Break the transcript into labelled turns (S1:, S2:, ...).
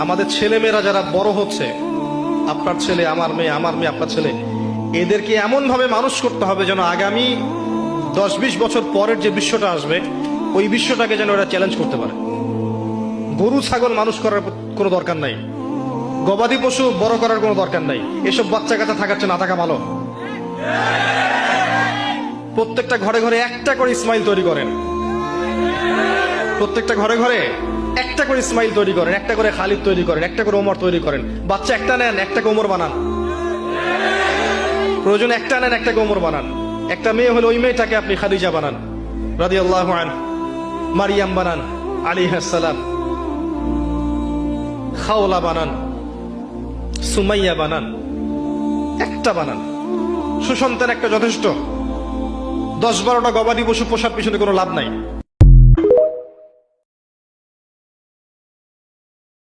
S1: আমাদের ছেলে মেয়েরা যারা বড় হচ্ছে, আপনার ছেলে, আমার মেয়ে, আমার মেয়ে, আপনার ছেলে, এদেরকে এমন ভাবে মানুষ করতে হবে যেন আগামী 10-20 বছর পরের যে বিশ্বটা আসবে ওই বিশ্বটাকে যেন ওরা চ্যালেঞ্জ করতে পারে। গরু ছাগল মানুষ করার কোনো দরকার নাই, গবাদি পশু বড় করার কোনো দরকার নাই। এসব বাচ্চা কাচ্চা থাকার চেয়ে না থাকা ভালো। প্রত্যেকটা ঘরে ঘরে একটা করে ইসমাইল তৈরি করেন, প্রত্যেকটা ঘরে ঘরে একটা করে ইসমাইল তৈরি করেন, একটা করে খালিদ তৈরি করেন, একটা করে ওমর তৈরি করেন। বাচ্চা একটা নেন, একটাকে ওমর বানান, প্রয়োজন একটা নেন, একটাকে ওমর বানান। একটা মেয়ে হলে ওই মেয়েটাকে আপনি খাদিজা বানান রাদিয়াল্লাহু আনহা, মারিয়াম বানান আলাইহিস সালাম, খাওলা বানান, সুমাইয়া বানান, একটা বানান। সুসন্তান একটা যথেষ্ট। 10-12টা গবাদি পশু পোষার পিছনে কোনো লাভ নাই।